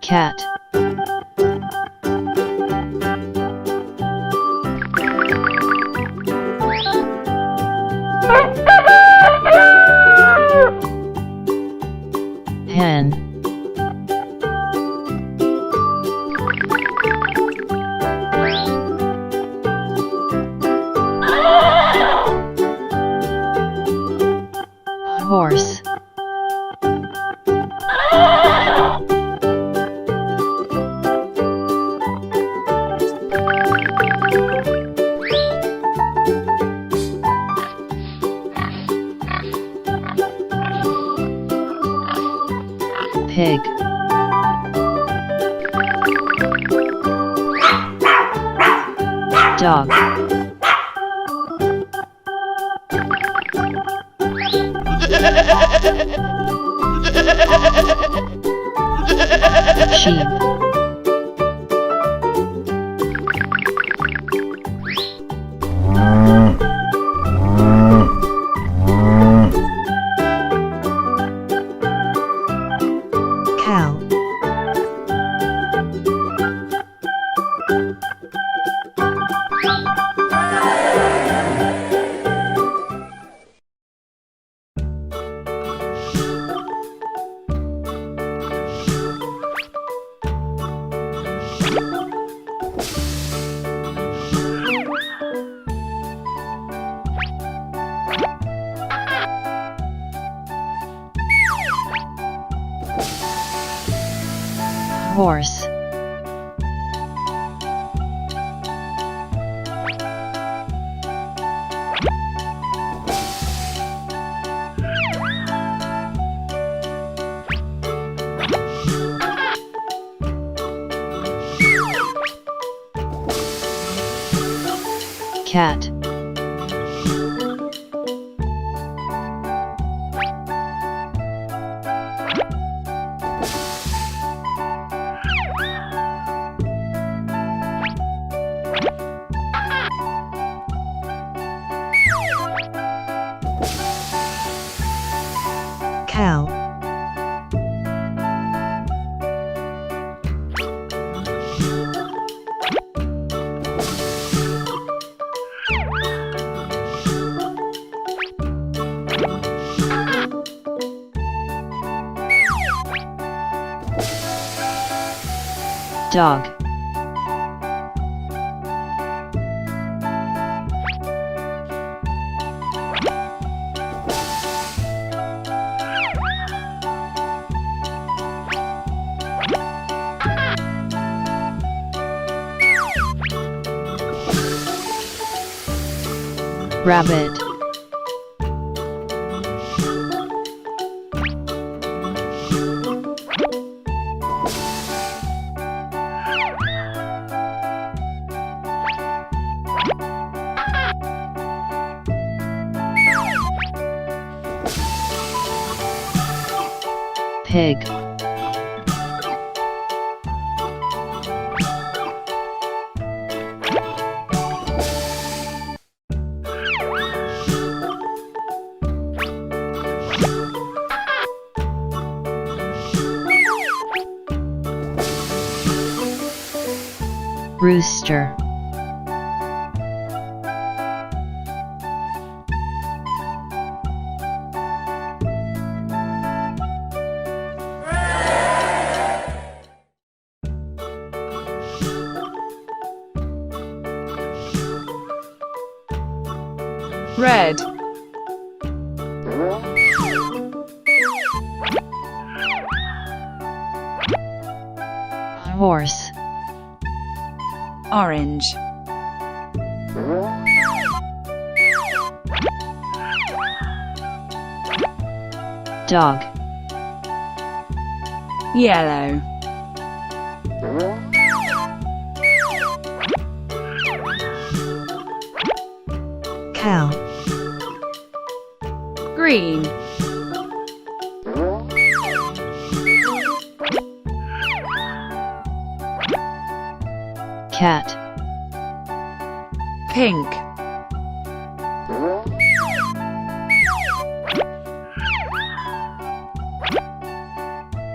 Cat. Hen. Horse. Pig. Dog. Sheep. Cow. Horse. Cat. Cow. Dog. Rabbit. Pig. Rooster. Red. Horse. Orange. Dog. Yellow. Cow. Green. Cat. Pink.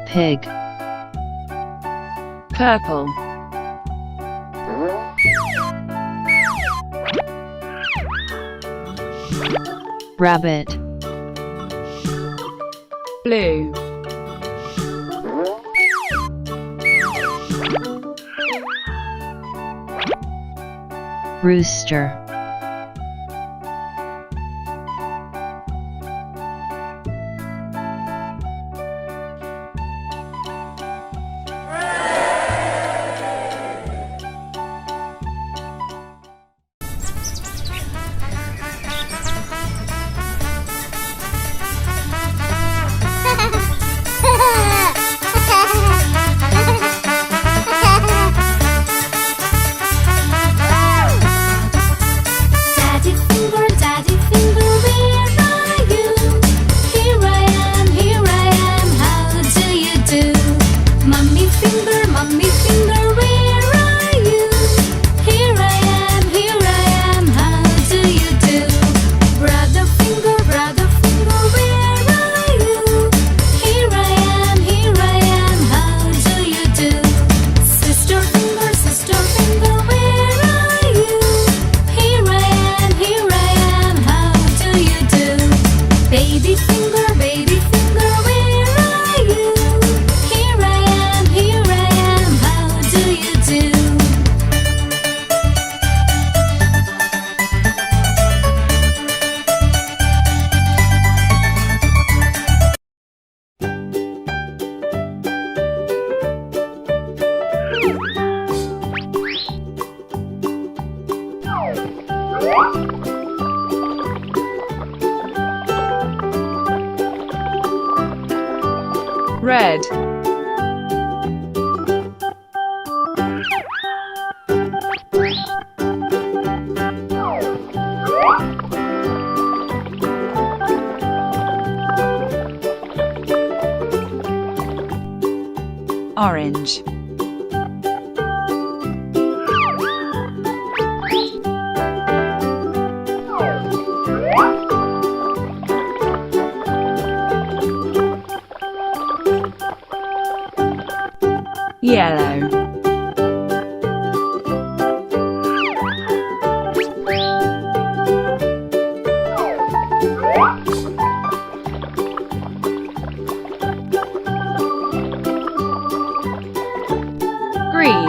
Pig. Purple. Rabbit. Blue. Rooster. Daddy finger, where are you? Here I am, how do you do? Mummy finger, where are you? Here I am, how do you do? Brother finger, where are you? Here I am, how do you do? Sister finger, where are you? Here I am, how do you do? Baby finger, where are you? Here I am, how do you do? Red. Orange. Yellow. Green.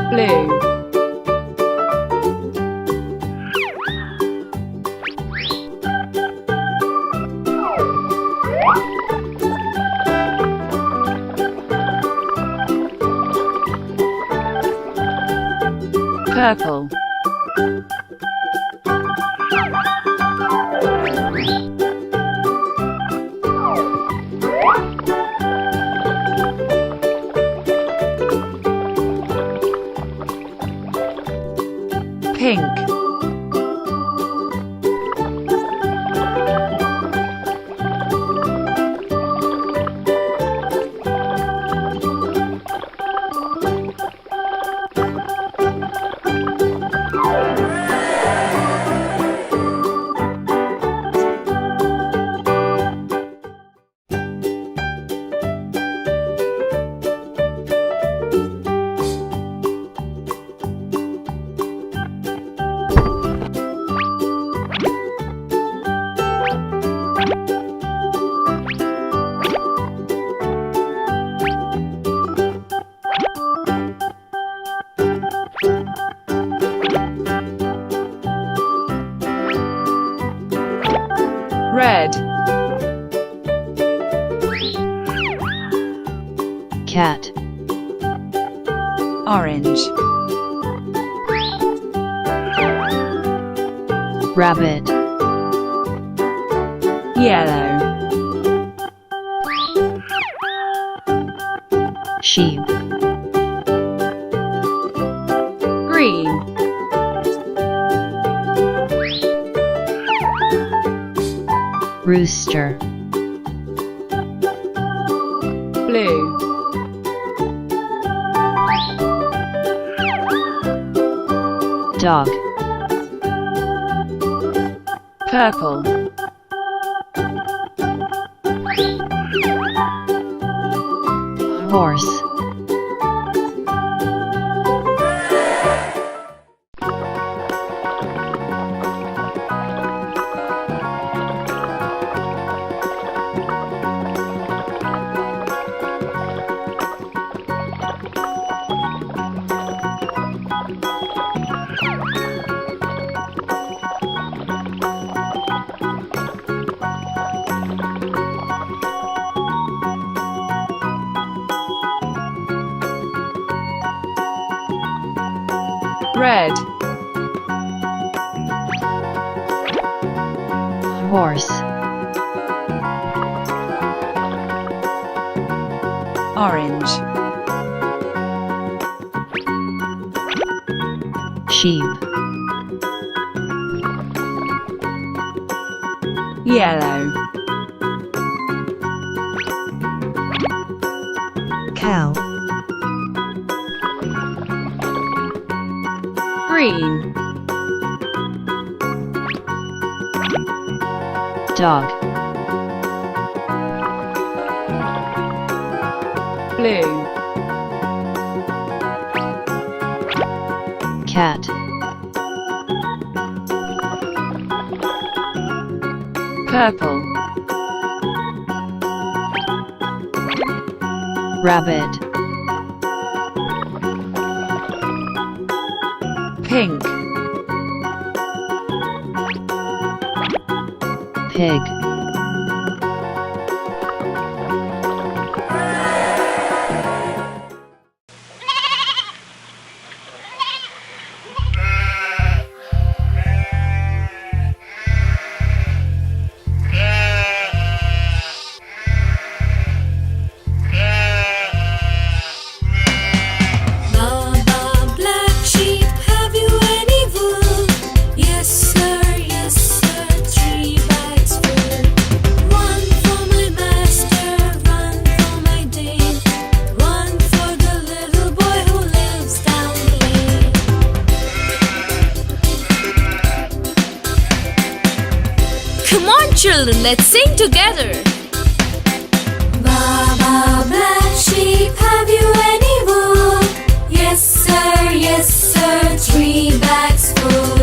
Blue. Purple. Pink. Red. Cat. Orange. Rabbit. Yellow. Sheep. Green. Rooster. Blue. Dog. Purple. Horse. Red. Horse. Orange. Sheep. Yellow. Cow. Green. Dog. Blue. Cat. Purple. Rabbit. Pink. Pig. Baba, black sheep, have you any wool? Yes, sir, yes, sir, 3 bags full. One for my master, one for my dame, one for the little boy who lives down the lane. Come on, children, let's sing together. Baba, black sheep, have you any wool? Yes, sir, 3 bags full.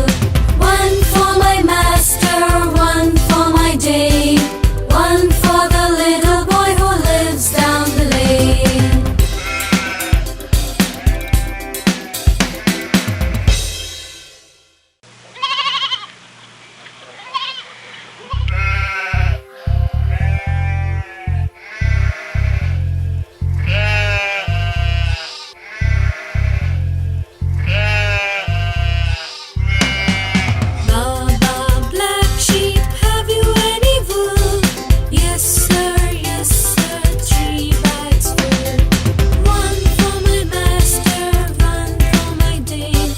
One for my master, one for my dame, one for the little boy who lives down the lane. Baba, black sheep, have you any wool? Yes, sir, 3 bags full. One for my master, one for my dame,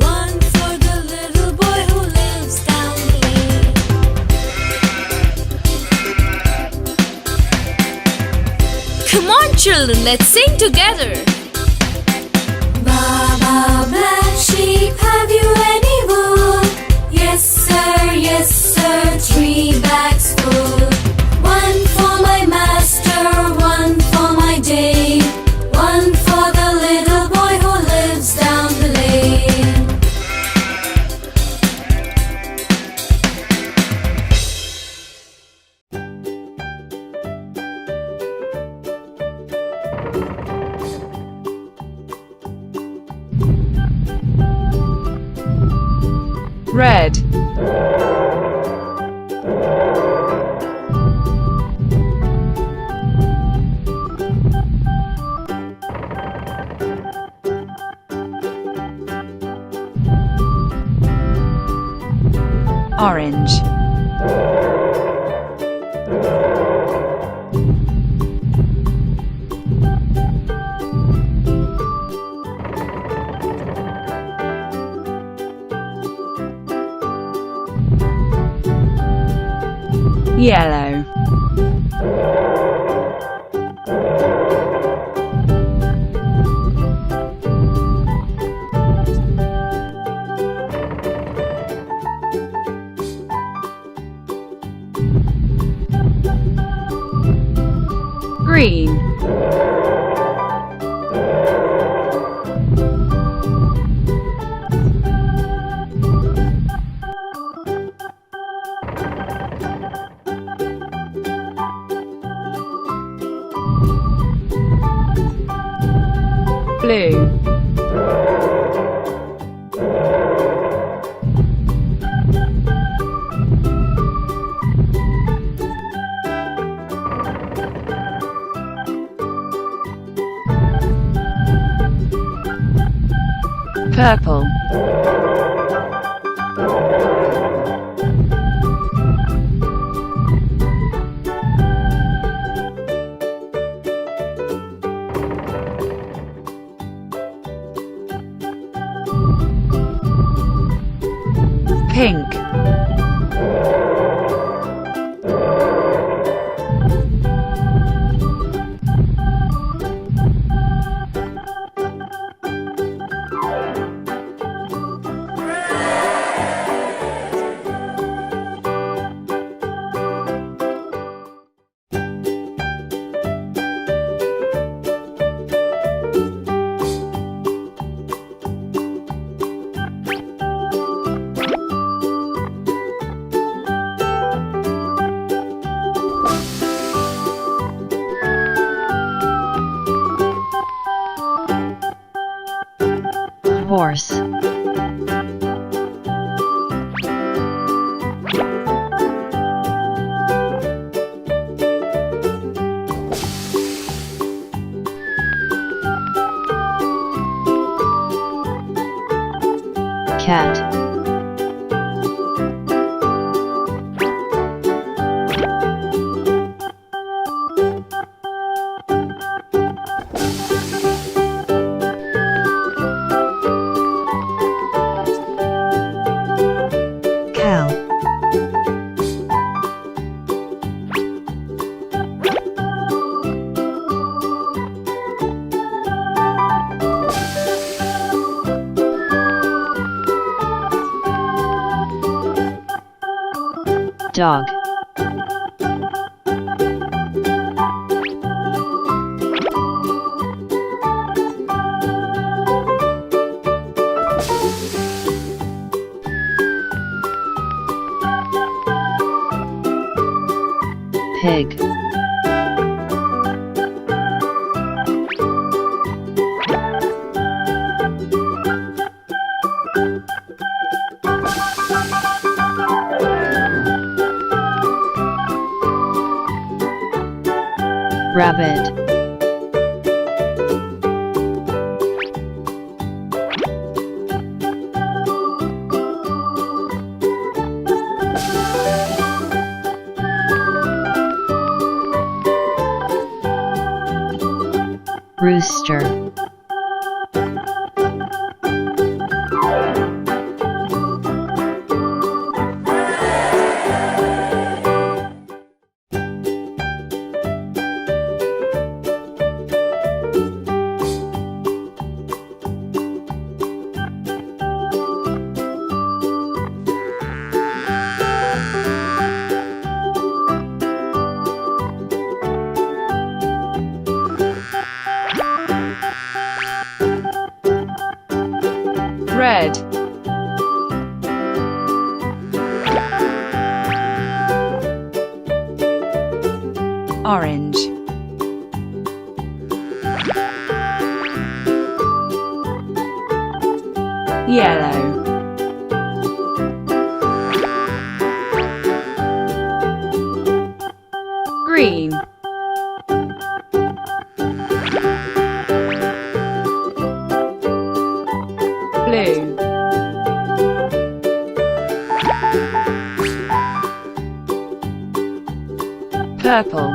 one for the little boy who lives down the lane. Come on, children, let's sing together. Baba, black sheep, have you any wool? Yes, sir, 3 bags full. One for my master, one for my dame, one for the little boy who lives down the lane. Red. Orange. Yellow. green, blue, purple, pink, horse, cat, cow, dog, pig, rabbit, rooster, red, orange, yellow, green, blue, purple,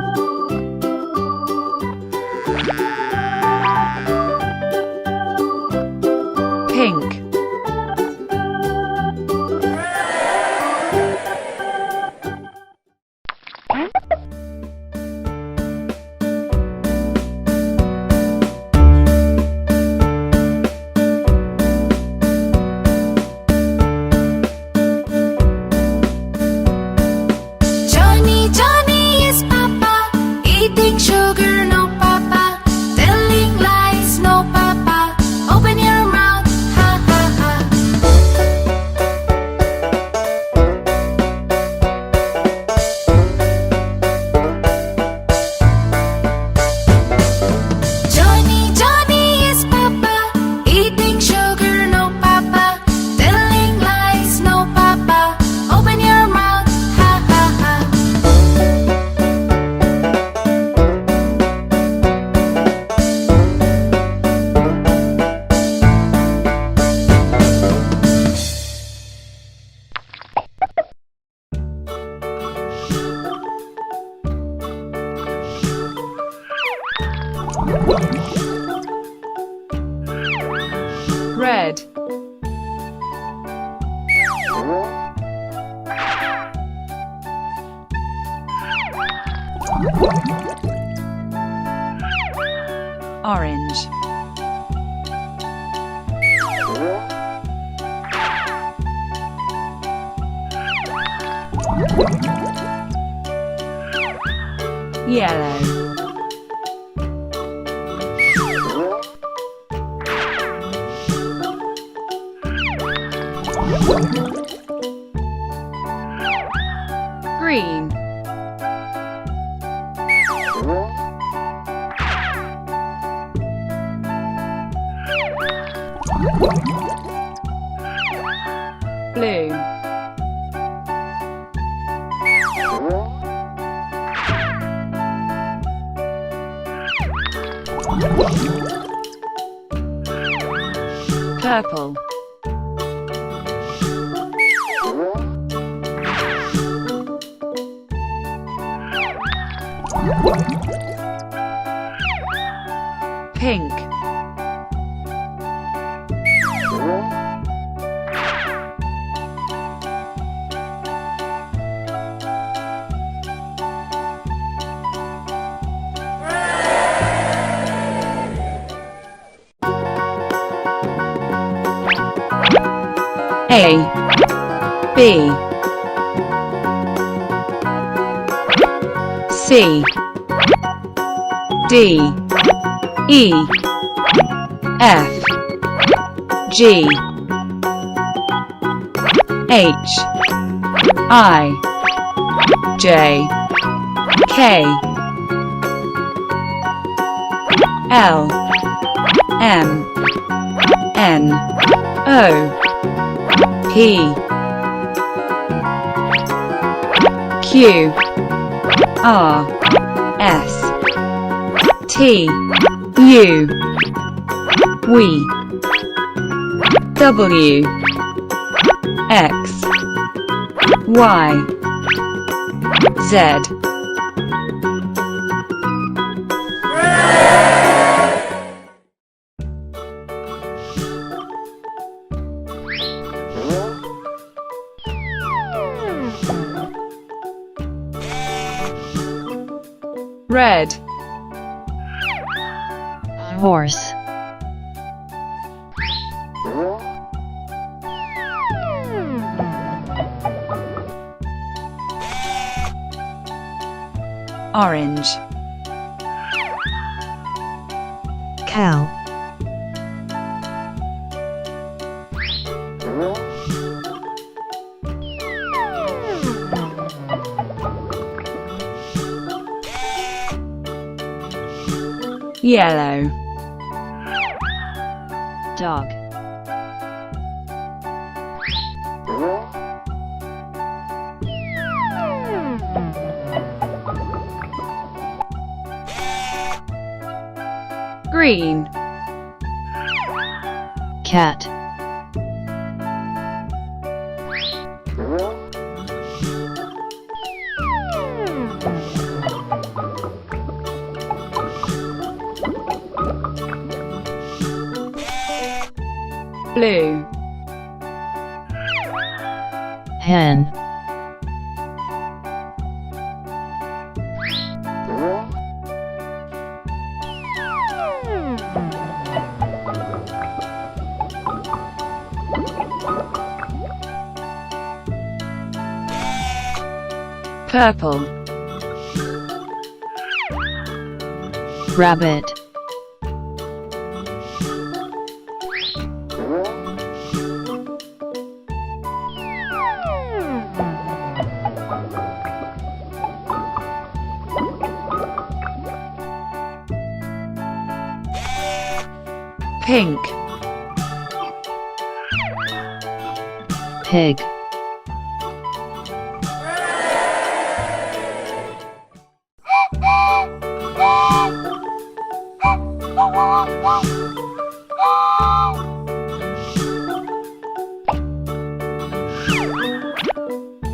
pink, Johnny, Johnny is Papa eating sugar, no red, orange, yellow, green, blue, purple, pink, A, B, C, D, E, F, G, H, I, J, K, L, M, N, O, P, Q, R, S, T, U, V, W, X, Y, Z. Red, horse, orange, cow, yellow, dog, green, cat, blue, hen, purple, rabbit, pink, pig,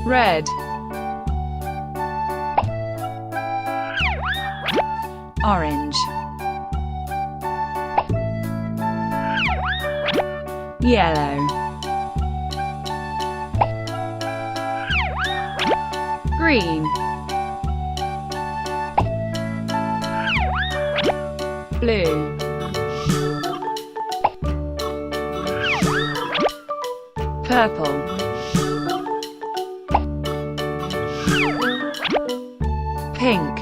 red, orange, yellow, green, blue, purple, pink,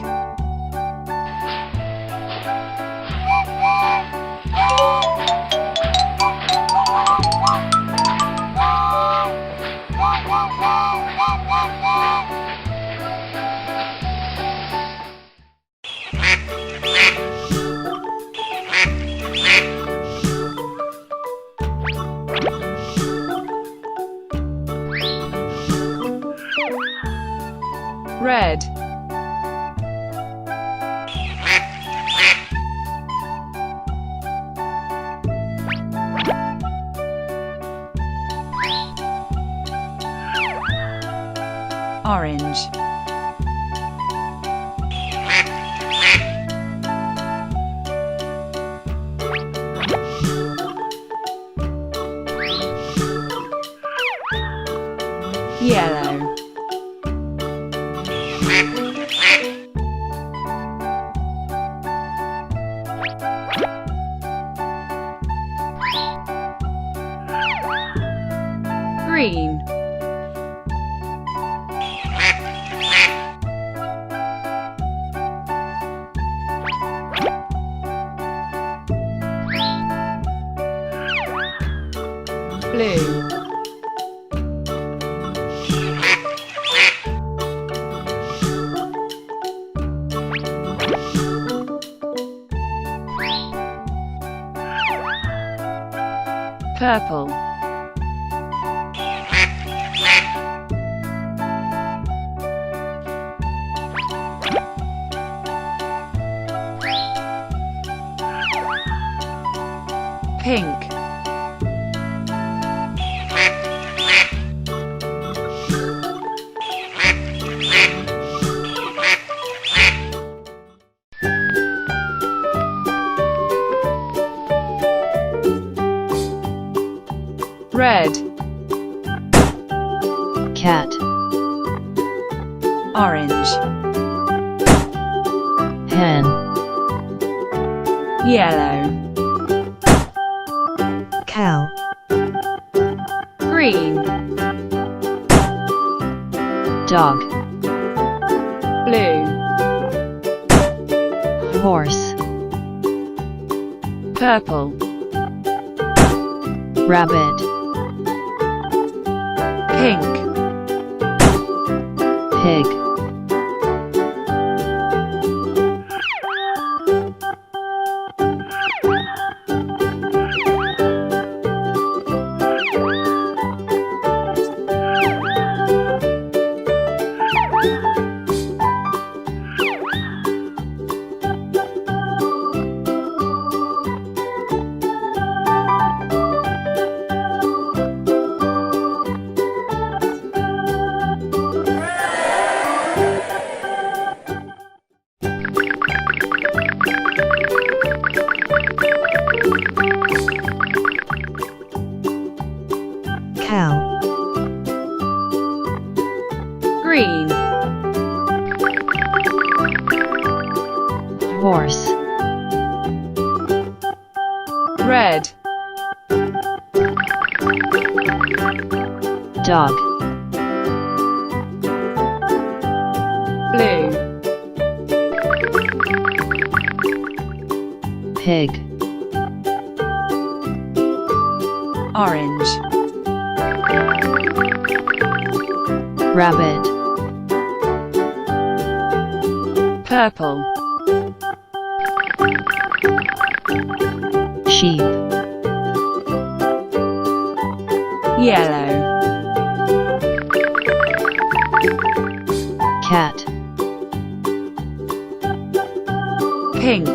red, orange, yellow, green, blue, purple, pink, red, cat, orange, hen, yellow, cow, green, dog, blue, horse, purple, rabbit, pink, pig, cow, green, horse, red, dog, blue, pig, orange, rabbit, purple, sheep, yellow, cat, pink,